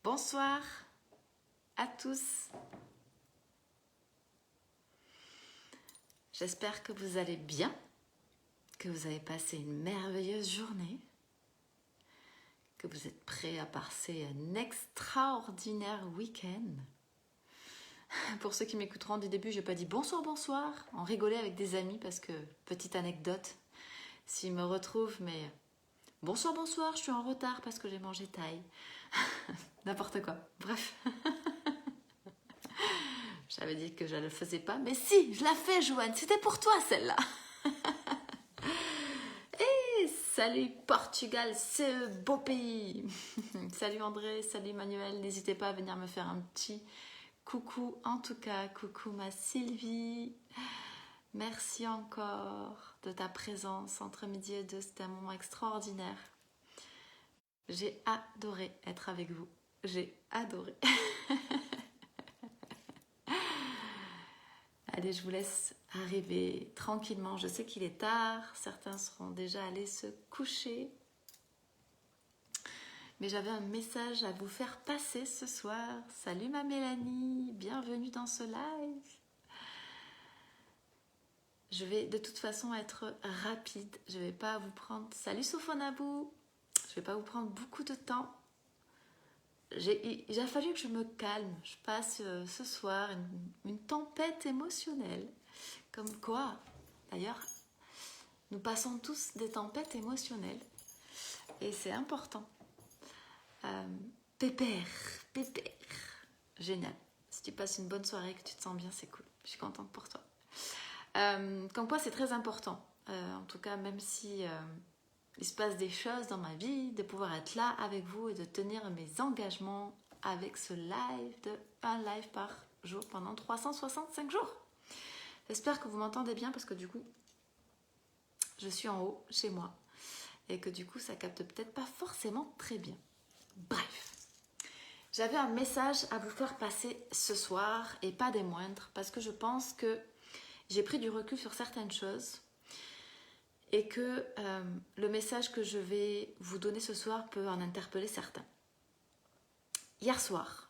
Bonsoir à tous. J'espère que vous allez bien, que vous avez passé une merveilleuse journée, que vous êtes prêts à passer un extraordinaire week-end. Pour ceux qui m'écouteront du début, je n'ai pas dit bonsoir, bonsoir. On rigolait avec des amis parce que, petite anecdote, s'ils me retrouvent, mais bonsoir, bonsoir, je suis en retard parce que j'ai mangé thaï. N'importe quoi. Bref. J'avais dit que je ne le faisais pas, mais si, je la fais, Joanne. C'était pour toi, celle-là. Et salut Portugal, ce beau pays. Salut André, salut Manuel. N'hésitez pas à venir me faire un petit coucou. En tout cas, coucou ma Sylvie. Merci encore de ta présence entre midi et deux. C'était un moment extraordinaire. J'ai adoré être avec vous. J'ai adoré. Allez, je vous laisse arriver tranquillement. Je sais qu'il est tard. Certains seront déjà allés se coucher. Mais j'avais un message à vous faire passer ce soir. Salut ma Mélanie, bienvenue dans ce live. Je vais de toute façon être rapide. Je ne vais pas vous prendre... Salut Sofonabou. Je ne vais pas vous prendre beaucoup de temps. Il a fallu que je me calme. Je passe ce soir une tempête émotionnelle. Comme quoi, d'ailleurs, nous passons tous des tempêtes émotionnelles. Et c'est important. Pépère. Génial. Si tu passes une bonne soirée, que tu te sens bien, c'est cool. Je suis contente pour toi. Comme quoi, c'est très important. En tout cas, même si il se passe des choses dans ma vie, de pouvoir être là avec vous et de tenir mes engagements avec ce live un live par jour pendant 365 jours. J'espère que vous m'entendez bien parce que du coup, je suis en haut chez moi et que du coup, ça capte peut-être pas forcément très bien. Bref, j'avais un message à vous faire passer ce soir et pas des moindres parce que je pense que j'ai pris du recul sur certaines choses et que le message que je vais vous donner ce soir peut en interpeller certains. Hier soir,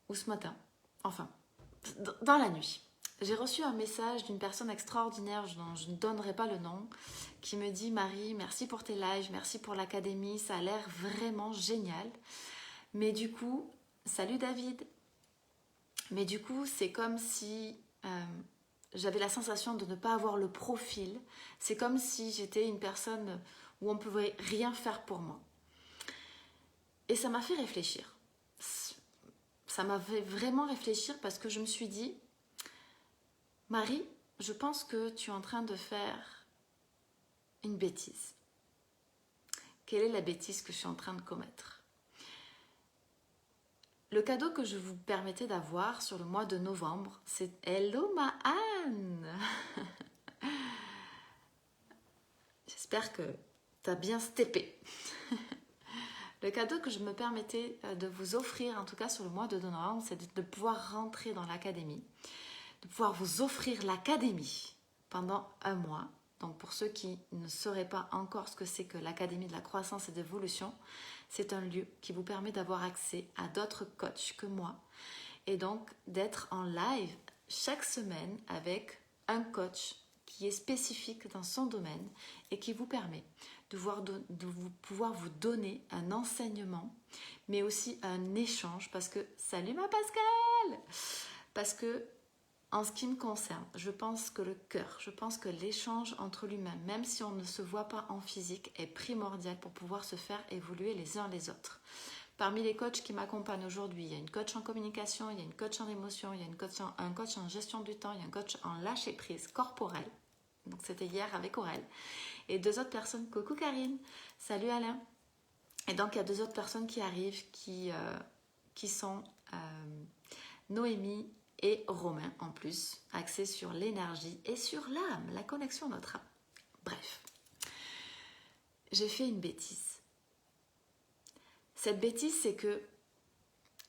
ou ce matin, enfin, dans la nuit, j'ai reçu un message d'une personne extraordinaire dont je ne donnerai pas le nom, qui me dit « Marie, merci pour tes lives, merci pour l'académie, ça a l'air vraiment génial. Mais du coup, salut David, mais du coup, c'est comme si j'avais la sensation de ne pas avoir le profil. C'est comme si j'étais une personne où on ne pouvait rien faire pour moi. » Et ça m'a fait réfléchir. Ça m'a fait vraiment réfléchir parce que je me suis dit « Marie, je pense que tu es en train de faire une bêtise. Quelle est la bêtise que je suis en train de commettre ?» Le cadeau que je vous permettais d'avoir sur le mois de novembre, c'est « Hello ma Anne !» J'espère que tu as bien steppé. Le cadeau que je me permettais de vous offrir, en tout cas sur le mois de novembre, c'est de pouvoir rentrer dans l'académie, de pouvoir vous offrir l'académie pendant un mois. Donc pour ceux qui ne sauraient pas encore ce que c'est que l'Académie de la croissance et de l'évolution, c'est un lieu qui vous permet d'avoir accès à d'autres coachs que moi et donc d'être en live chaque semaine avec un coach qui est spécifique dans son domaine et qui vous permet de pouvoir vous donner un enseignement, mais aussi un échange parce que, salut ma Pascal, parce que en ce qui me concerne, je pense que le cœur, je pense que l'échange entre l'humain, même si on ne se voit pas en physique, est primordial pour pouvoir se faire évoluer les uns les autres. Parmi les coachs qui m'accompagnent aujourd'hui, il y a une coach en communication, il y a une coach en émotion, il y a un coach en gestion du temps, il y a un coach en lâcher prise corporel. Donc c'était hier avec Aurel. Et deux autres personnes, coucou Karine, salut Alain. Et donc il y a deux autres personnes qui arrivent qui sont Noémie et Romain en plus, axés sur l'énergie et sur l'âme, la connexion à notre âme. Bref, j'ai fait une bêtise. Cette bêtise, c'est que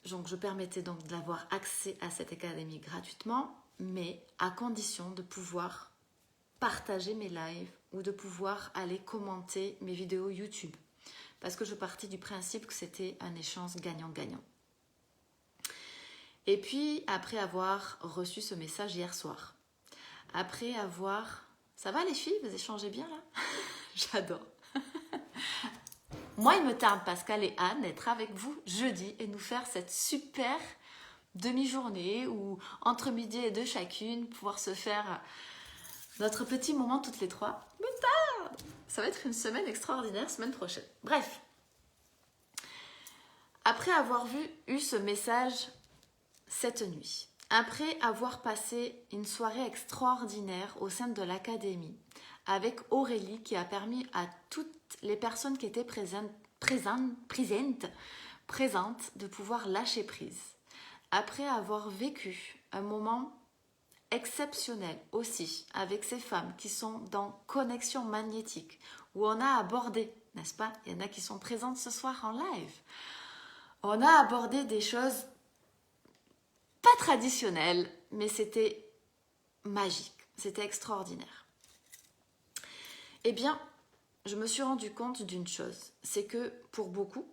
donc, je permettais donc d'avoir accès à cette académie gratuitement, mais à condition de pouvoir partager mes lives ou de pouvoir aller commenter mes vidéos YouTube. parce que je partais du principe que c'était un échange gagnant-gagnant. Et puis, après avoir reçu ce message hier soir, après avoir... Ça va les filles, vous échangez bien là? J'adore. Moi, il me tarde, Pascal et Anne, d'être avec vous jeudi et nous faire cette super demi-journée où entre midi et deux chacune, pouvoir se faire notre petit moment toutes les trois. Me tarde. Ça va être une semaine extraordinaire, semaine prochaine. Bref. Après avoir eu ce message cette nuit, après avoir passé une soirée extraordinaire au sein de l'académie avec Aurélie qui a permis à toutes les personnes qui étaient présentes de pouvoir lâcher prise. Après avoir vécu un moment exceptionnel aussi avec ces femmes qui sont dans connexion magnétique, où on a abordé, n'est-ce pas? Il y en a qui sont présentes ce soir en live. On a abordé des choses pas traditionnelles, mais c'était magique, c'était extraordinaire. Eh bien, je me suis rendu compte d'une chose, c'est que pour beaucoup,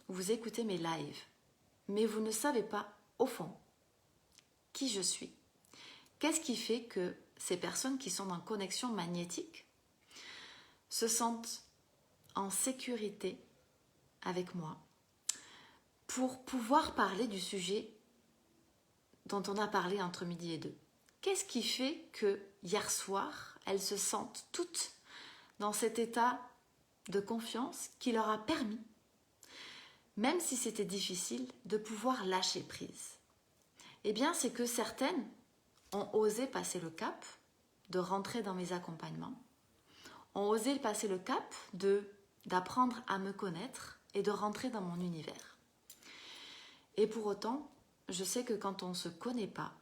vous écoutez mes lives, mais vous ne savez pas, au fond, qui je suis. Qu'est-ce qui fait que ces personnes qui sont en connexion magnétique se sentent en sécurité avec moi pour pouvoir parler du sujet dont on a parlé entre midi et deux? Qu'est-ce qui fait que hier soir, elles se sentent toutes dans cet état de confiance qui leur a permis, même si c'était difficile, de pouvoir lâcher prise? Eh bien, c'est que certaines ont osé passer le cap de rentrer dans mes accompagnements, ont osé passer le cap d'apprendre à me connaître et de rentrer dans mon univers. Et pour autant, je sais que quand on ne se connaît pas,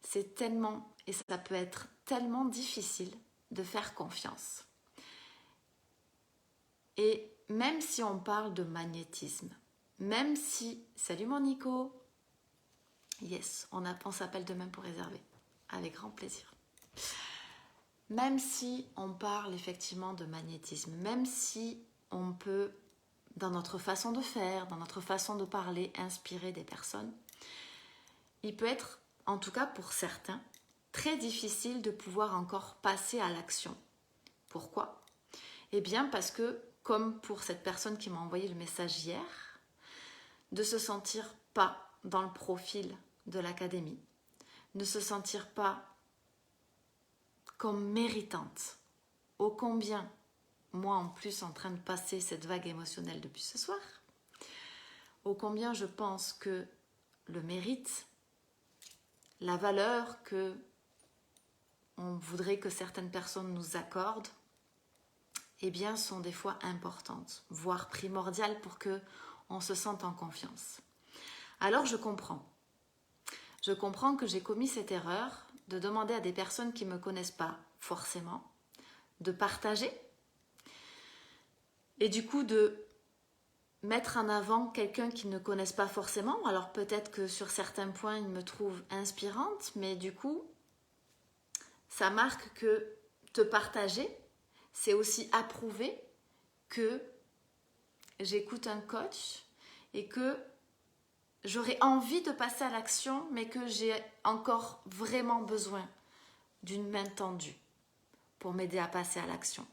c'est tellement, et ça peut être tellement difficile de faire confiance. Et même si on parle de magnétisme, même si... Salut mon Nico! Yes, on s'appelle demain pour réserver. Avec grand plaisir. Même si on parle effectivement de magnétisme, même si on peut, dans notre façon de faire, dans notre façon de parler, inspirer des personnes, il peut être, en tout cas pour certains, très difficile de pouvoir encore passer à l'action. Pourquoi? Eh bien parce que, comme pour cette personne qui m'a envoyé le message hier, de se sentir pas dans le profil de l'académie, ne se sentir pas comme méritante. Ô combien, moi en plus en train de passer cette vague émotionnelle depuis ce soir, ô combien je pense que le mérite, la valeur que on voudrait que certaines personnes nous accordent, eh bien sont des fois importantes, voire primordiales pour que on se sente en confiance. Alors je comprends. Je comprends que j'ai commis cette erreur de demander à des personnes qui ne me connaissent pas forcément de partager et du coup de mettre en avant quelqu'un qu'ils ne connaissent pas forcément. Alors peut-être que sur certains points, ils me trouvent inspirante, mais du coup, ça marque que te partager, c'est aussi approuver que j'écoute un coach et que j'aurais envie de passer à l'action, mais que j'ai encore vraiment besoin d'une main tendue pour m'aider à passer à l'action.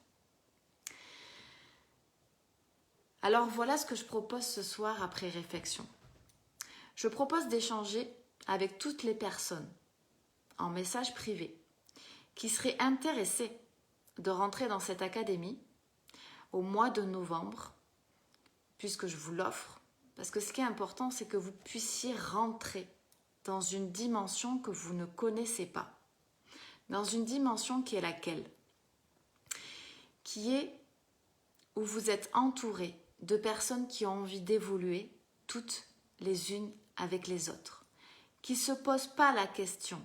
Alors voilà ce que je propose ce soir après réflexion. Je propose d'échanger avec toutes les personnes en message privé qui seraient intéressées de rentrer dans cette académie au mois de novembre, puisque je vous l'offre. Parce que ce qui est important, c'est que vous puissiez rentrer dans une dimension que vous ne connaissez pas. Dans une dimension qui est laquelle? Qui est où vous êtes entouré de personnes qui ont envie d'évoluer toutes les unes avec les autres. Qui ne se posent pas la question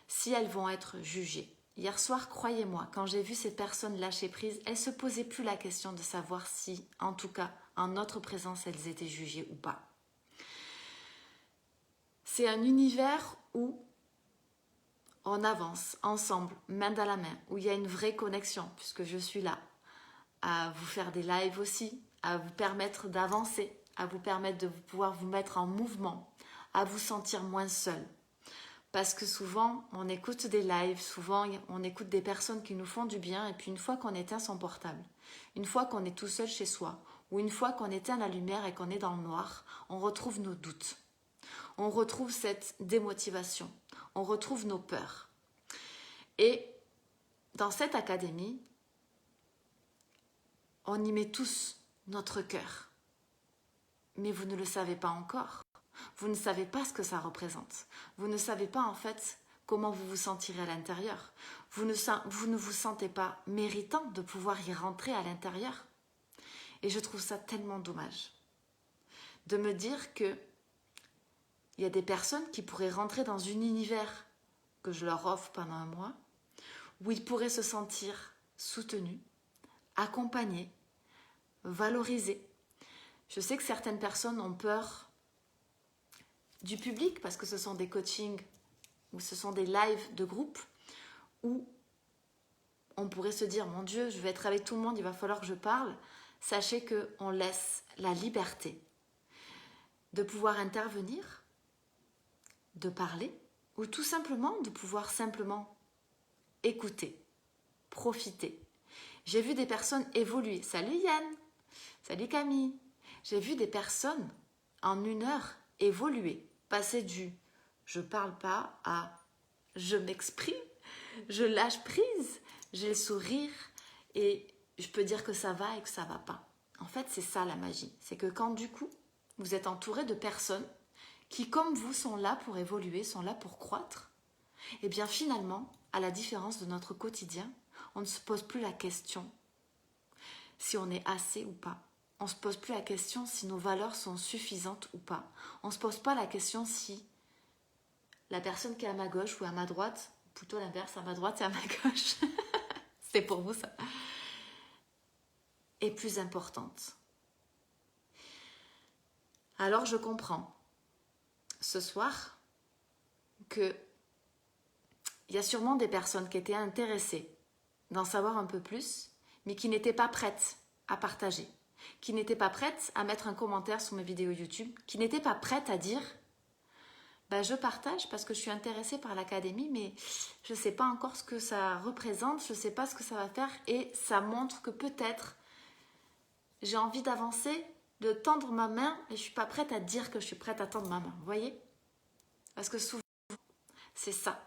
si elles vont être jugées. Hier soir, croyez-moi, quand j'ai vu ces personnes lâcher prise, elles ne se posaient plus la question de savoir si, en tout cas, en notre présence, elles étaient jugées ou pas. C'est un univers où on avance ensemble, main dans la main, où il y a une vraie connexion, puisque je suis là, à vous faire des lives aussi, à vous permettre d'avancer, à vous permettre de pouvoir vous mettre en mouvement, à vous sentir moins seul. Parce que souvent, on écoute des lives, souvent on écoute des personnes qui nous font du bien, et puis une fois qu'on éteint son portable, une fois qu'on est tout seul chez soi, ou une fois qu'on éteint la lumière et qu'on est dans le noir, on retrouve nos doutes. On retrouve cette démotivation, on retrouve nos peurs. Et dans cette académie, on y met tous notre cœur. Mais vous ne le savez pas encore. Vous ne savez pas ce que ça représente. Vous ne savez pas en fait comment vous vous sentirez à l'intérieur. Vous ne vous sentez pas méritant de pouvoir y rentrer à l'intérieur. Et je trouve ça tellement dommage de me dire que il y a des personnes qui pourraient rentrer dans un univers que je leur offre pendant un mois, où ils pourraient se sentir soutenus, accompagnés, valorisés. Je sais que certaines personnes ont peur du public parce que ce sont des coachings ou ce sont des lives de groupe où on pourrait se dire, mon Dieu, je vais être avec tout le monde, il va falloir que je parle. Sachez qu'on laisse la liberté de pouvoir intervenir, de parler, ou tout simplement de pouvoir simplement écouter, profiter. J'ai vu des personnes évoluer. Salut Yann, salut Camille. J'ai vu des personnes en 1 heure évoluer, passer du je parle pas à je m'exprime, je lâche prise, j'ai le sourire et je peux dire que ça va et que ça va pas. En fait, c'est ça la magie. C'est que quand du coup, vous êtes entouré de personnes qui, comme vous, sont là pour évoluer, sont là pour croître, et bien finalement, à la différence de notre quotidien, on ne se pose plus la question si on est assez ou pas. On ne se pose plus la question si nos valeurs sont suffisantes ou pas. On ne se pose pas la question si la personne qui est à ma gauche ou à ma droite, plutôt l'inverse, à ma droite et à ma gauche, c'est pour vous ça, est plus importante. Alors je comprends ce soir que il y a sûrement des personnes qui étaient intéressées d'en savoir un peu plus, mais qui n'étaient pas prêtes à partager, qui n'étaient pas prêtes à mettre un commentaire sous mes vidéos YouTube, qui n'étaient pas prêtes à dire je partage parce que je suis intéressée par l'académie, mais je ne sais pas encore ce que ça représente, je ne sais pas ce que ça va faire, et ça montre que peut-être j'ai envie d'avancer, de tendre ma main, et je ne suis pas prête à dire que je suis prête à tendre ma main, vous voyez? Parce que souvent, c'est ça.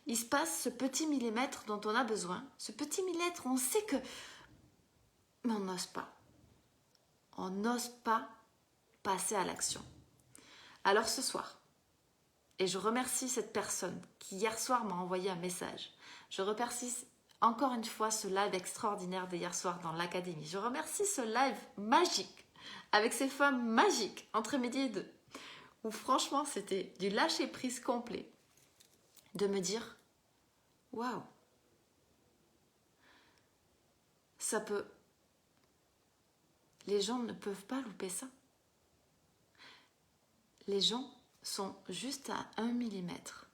Il se passe ce petit millimètre dont on a besoin, ce petit millimètre où on sait que... Mais on n'ose pas. On n'ose pas passer à l'action. Alors ce soir, et je remercie cette personne qui hier soir m'a envoyé un message, je remercie encore une fois ce live extraordinaire d'hier soir dans l'académie, je remercie ce live magique, avec ces femmes magiques, entre midi et 2, où franchement c'était du lâcher-prise complet, de me dire, waouh, ça peut... Les gens ne peuvent pas louper ça. Les gens sont juste à 1 millimètre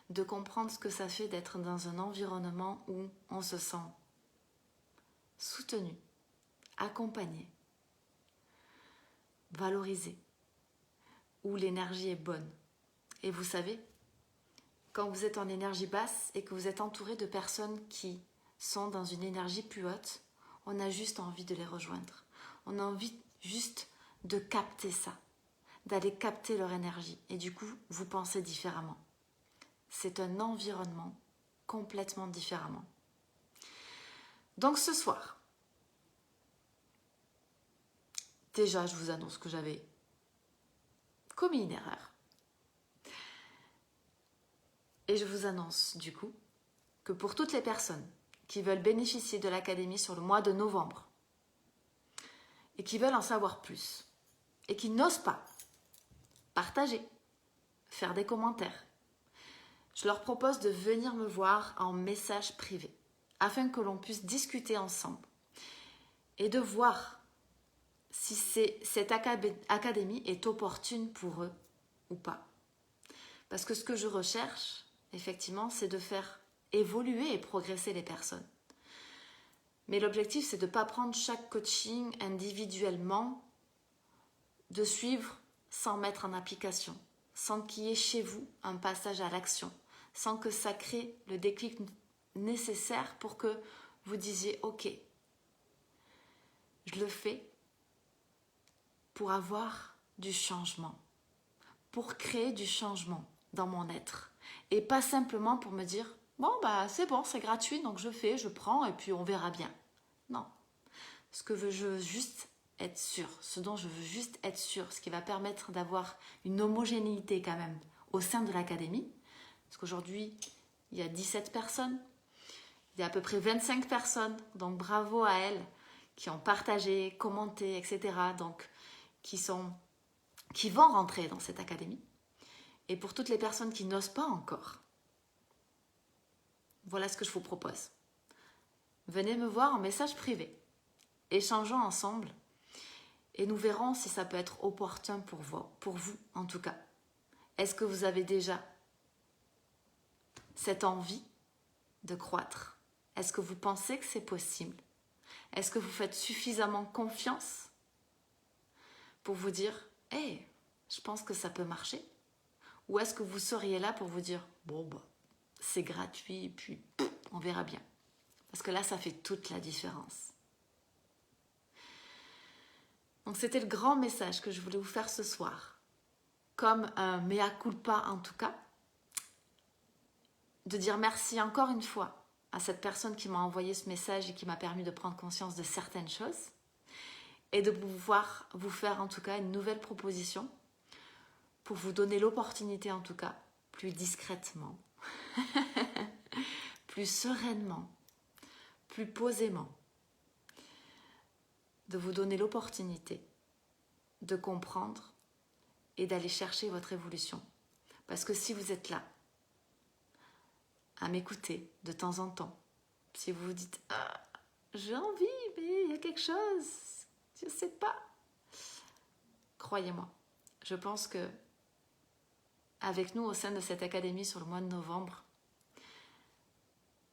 de comprendre ce que ça fait d'être dans un environnement où on se sent soutenu, accompagné, valorisé, où l'énergie est bonne. Et vous savez, quand vous êtes en énergie basse et que vous êtes entouré de personnes qui sont dans une énergie plus haute, on a juste envie de les rejoindre. On a envie juste de capter ça, d'aller capter leur énergie. Et du coup, vous pensez différemment. C'est un environnement complètement différemment. Donc ce soir, déjà je vous annonce que j'avais commis une erreur. Et je vous annonce du coup que pour toutes les personnes qui veulent bénéficier de l'académie sur le mois de novembre et qui veulent en savoir plus et qui n'osent pas partager, faire des commentaires, je leur propose de venir me voir en message privé afin que l'on puisse discuter ensemble et de voir si cette académie est opportune pour eux ou pas. Parce que ce que je recherche, effectivement, c'est de faire évoluer et progresser les personnes. Mais l'objectif, c'est de ne pas prendre chaque coaching individuellement, de suivre sans mettre en application, sans qu'il y ait chez vous un passage à l'action, sans que ça crée le déclic nécessaire pour que vous disiez « Ok, je le fais pour avoir du changement, pour créer du changement dans mon être. » Et pas simplement pour me dire « Bon, bah c'est bon, c'est gratuit, donc je fais, je prends et puis on verra bien. » Non. Je veux juste être sûre, ce dont je veux juste être sûre, ce qui va permettre d'avoir une homogénéité quand même au sein de l'académie. Parce qu'aujourd'hui, il y a 17 personnes, il y a à peu près 25 personnes, donc bravo à elles, qui ont partagé, commenté, etc. Donc, qui vont rentrer dans cette académie. Et pour toutes les personnes qui n'osent pas encore, voilà ce que je vous propose. Venez me voir en message privé. Échangeons ensemble et nous verrons si ça peut être opportun pour vous en tout cas. Est-ce que vous avez déjà cette envie de croître? Est-ce que vous pensez que c'est possible? Est-ce que vous faites suffisamment confiance pour vous dire « Hey, je pense que ça peut marcher » Ou est-ce que vous seriez là pour vous dire « Bon, bah, c'est gratuit et puis on verra bien ». Parce que là, ça fait toute la différence. Donc c'était le grand message que je voulais vous faire ce soir. Comme un mea culpa en tout cas. De dire merci encore une fois à cette personne qui m'a envoyé ce message et qui m'a permis de prendre conscience de certaines choses. Et de pouvoir vous faire en tout cas une nouvelle proposition pour vous donner l'opportunité en tout cas, plus discrètement, plus sereinement, plus posément, de vous donner l'opportunité de comprendre et d'aller chercher votre évolution. Parce que si vous êtes là, à m'écouter de temps en temps, si vous vous dites « Ah, j'ai envie, mais il y a quelque chose, je ne sais pas », croyez-moi, je pense que avec nous au sein de cette académie sur le mois de novembre,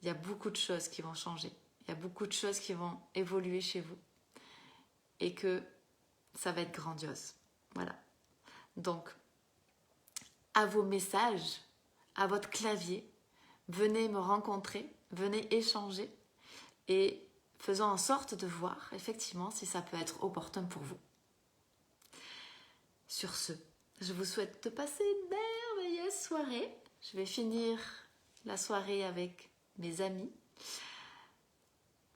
il y a beaucoup de choses qui vont changer, il y a beaucoup de choses qui vont évoluer chez vous et que ça va être grandiose. Voilà. Donc, à vos messages, à votre clavier, venez me rencontrer, venez échanger et faisons en sorte de voir effectivement si ça peut être opportun pour vous. Sur ce, je vous souhaite de passer une merveilleuse soirée. Je vais finir la soirée avec mes amis.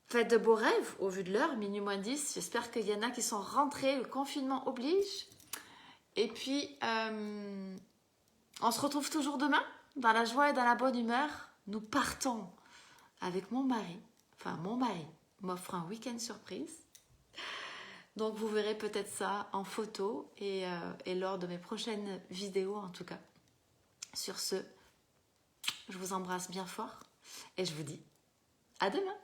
Faites de beaux rêves au vu de l'heure, minuit moins 10. J'espère qu'il y en a qui sont rentrés, le confinement oblige. Et puis, on se retrouve toujours demain, dans la joie et dans la bonne humeur. Nous partons avec mon mari m'offre un week-end surprise. Donc vous verrez peut-être ça en photo et lors de mes prochaines vidéos en tout cas. Sur ce, je vous embrasse bien fort et je vous dis à demain.